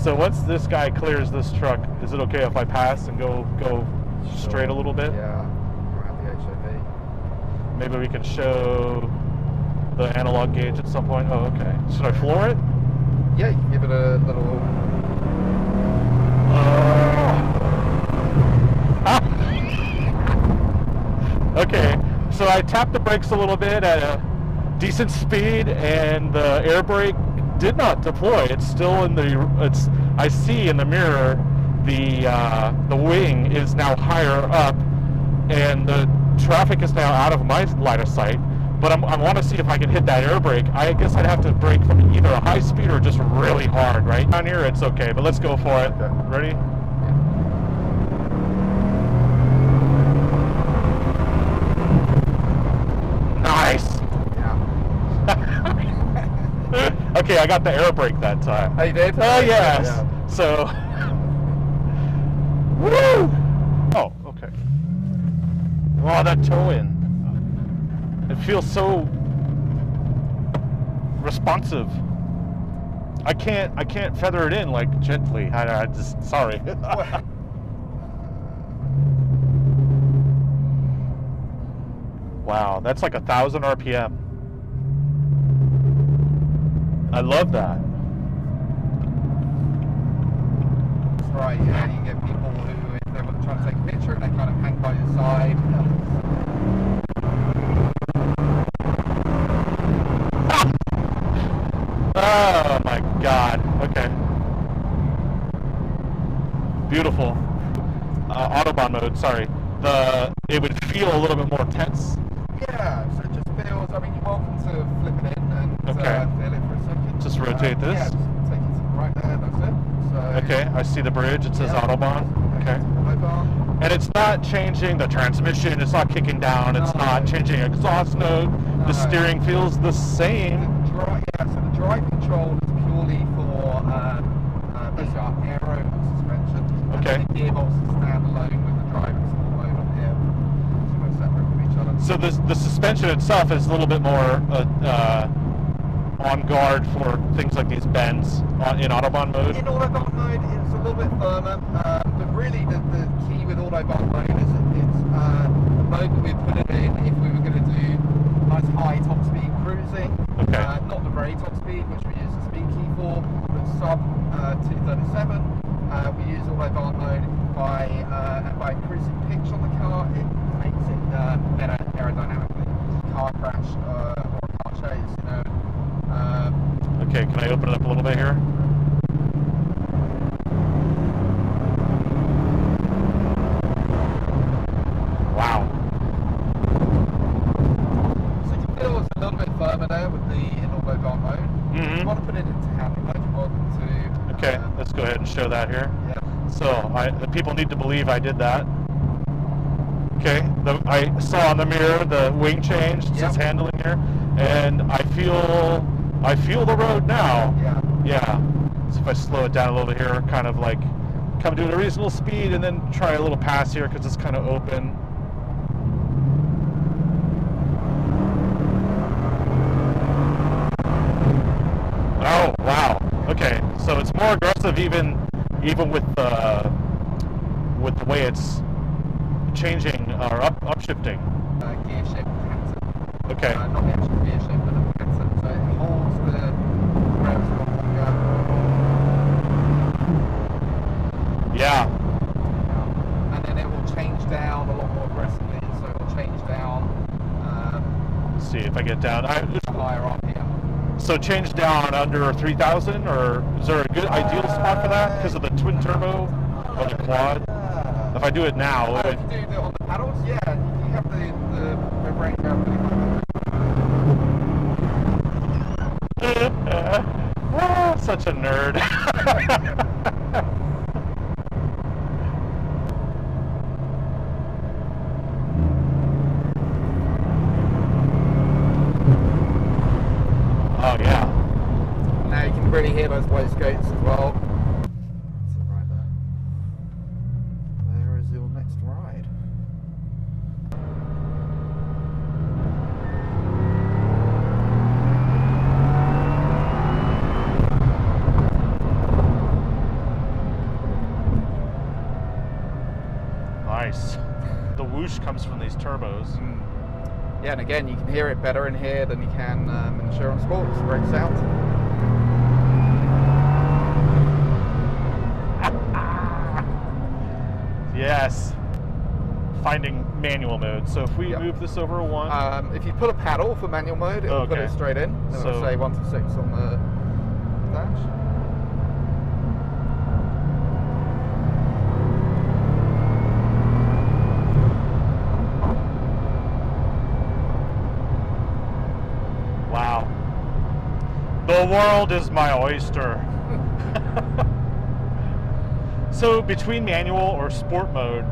So once this guy clears this truck, is it okay if I pass and go straight a little bit? Yeah, around the HOV. Maybe we can show the analog gauge at some point. Oh, okay. Should I floor it? Yeah, you can give it a little... Okay, so I tapped the brakes a little bit at a decent speed, and the air brake did not deploy. It's still in the. I see in the mirror the wing is now higher up, and the traffic is now out of my line of sight. But I want to see if I can hit that air brake. I guess I'd have to brake from either a high speed or just really hard. Right down here, it's okay, but let's go for it. Okay. Ready? Nice. Yeah. Okay, I got the air brake that time. Oh, you did? Oh, yes. Yeah. So, woo! Oh, okay. Wow, that toe in. It feels so responsive. I can't feather it in like gently. I just sorry. Wow, that's like 1,000 RPM. I love that. That's right, yeah, you get people who, if they want to try to take a picture, and they kind of hang by your side. Oh my God, okay. Beautiful. Autobahn mode, sorry. It would feel a little bit more tense. Yeah, so it just feels, I mean, you're welcome to flip it in and Okay. feel it for a second. Just rotate this. Yeah, just take it to the right there, that's it. So, Okay, I see the bridge, it says yeah. Autobahn. Okay. Autobahn. And it's not changing the transmission, it's not kicking down, it's No. not changing exhaust note. No. The steering feels the same. So the drive control is purely for basically our aero suspension. Okay. And the gearbox is standalone with the driving mode on here. So we're separate from each other. So the suspension itself is a little bit more on guard for things like these bends in Autobahn mode. In Autobahn mode, it's a little bit firmer, but really the key with Autobahn mode is it's the mode that we put it in if we were going to do nice high top speed cruising. Okay. Not the very top speed, which we use the speed key for, but sub 237. We use Autobahn mode by increasing pitch on the car. It makes it better aerodynamically. Car crash or a car chase, you know. Okay, can I open it up a little bit here? Wow. So you can feel it's a little bit firmer there with the in Autobahn mode. If you want to put it into handling mode, you're welcome to. Okay, let's go ahead and show that here. Yeah. So the people need to believe I did that. Okay, I saw on the mirror the wing change, it says handling here, and I feel the road now. Yeah. Yeah. So if I slow it down a little bit here, kind of like come to a reasonable speed, and then try a little pass here because it's kind of open. Oh wow. Okay, so it's more aggressive even with the way it's changing or upshifting. Gear shift pattern. Okay. Not the actual gear shift, but the pattern. So it holds the revs a lot longer. Yeah. And then it will change down a lot more aggressively. So it will change down. Let's see if I get down. Higher up here. So change down under 3,000, or is there a good ideal spot for that because of the twin turbo or the quad? If I do it now, If you do it on the paddles, yeah, you have the brake down pretty much. Such a nerd. Oh yeah. Now you can really hear those waistcoats as well. Right there. There is your next ride. nice. The whoosh comes from these turbos. Yeah, and again, you can hear it better in here than you can in the Chiron Sport. It's a great sound. Yes. Finding manual mode. So if we move this over one. If you put a paddle for manual mode, it'll put it straight in. It'll say 1 to 6 on the dash. Wow. The world is my oyster. So between manual or sport mode,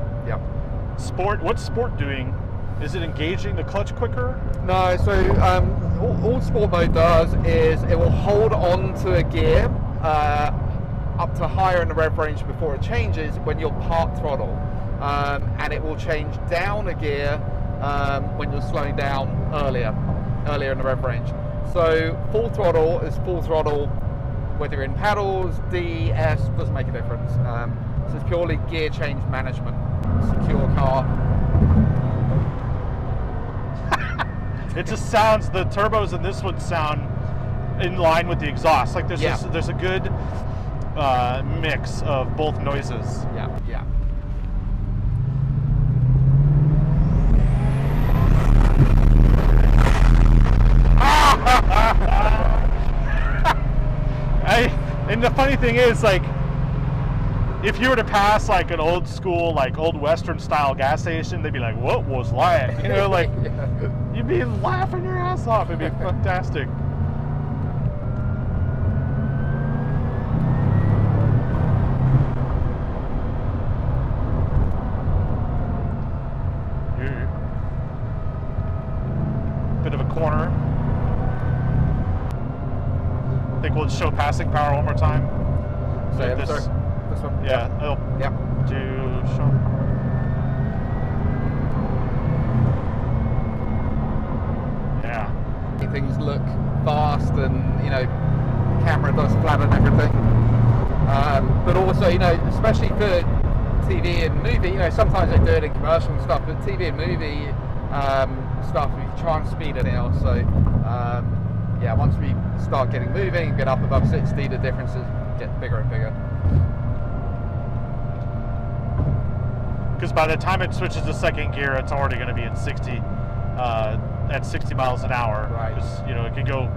sport, what's sport doing? Is it engaging the clutch quicker? No, so all sport mode does is it will hold on to a gear up to higher in the rev range before it changes when you're part throttle. And it will change down a gear when you're slowing down earlier in the rev range. So full throttle is full throttle whether you're in paddles, D, S, doesn't make a difference. So it's purely gear change management, secure car. It just sounds, the turbos in this one sound in line with the exhaust. Like there's there's a good mix of both noises. Yeah. And the funny thing is, like, if you were to pass like an old school, like old Western style gas station, they'd be like, "What was that?" You know, like you'd be laughing your ass off. It'd be fantastic. Bit of a corner. I think we'll show passing power one more time. So this one? Yeah. Do show. Yeah. Things look fast, and the camera does flatten everything. But also, especially for TV and movie, sometimes they do it in commercial and stuff, but TV and movie stuff, we try and speed it out. So once we start getting moving, get up above 60, the differences get bigger and bigger. Because by the time it switches to second gear, it's already going to be at 60 miles an hour. Right. Because it can go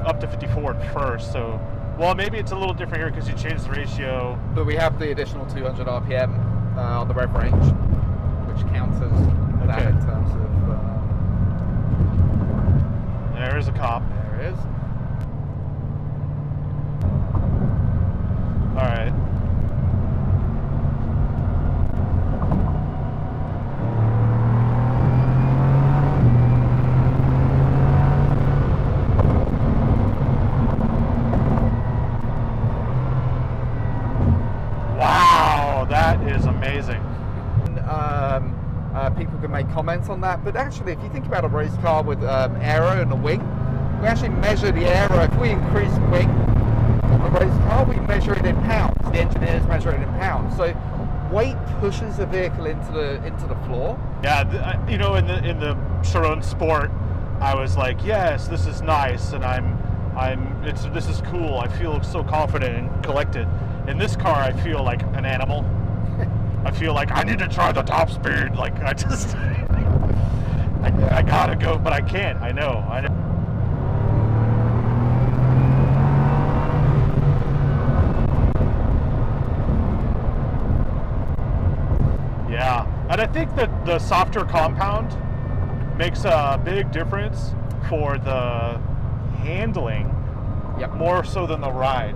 up to 54 at first. So, well, maybe it's a little different here because you changed the ratio. But we have the additional 200 RPM on the rev range, which counters that in terms of. There is a cop. There it is. All right. Wow, that is amazing. People can make comments on that, but actually, if you think about a race car with aero and a wing, we actually measure the aero. If we increase wing on the race car, we measure it in pounds. The engineers measure it in pounds. So weight pushes the vehicle into the floor. Yeah, in the Chiron Sport, I was like, yes, this is nice, and this is cool. I feel so confident and collected. In this car, I feel like an animal. I feel like I need to try the top speed. Like I gotta go, but I can't. I know. Yeah, and I think that the softer compound makes a big difference for the handling, more so than the ride.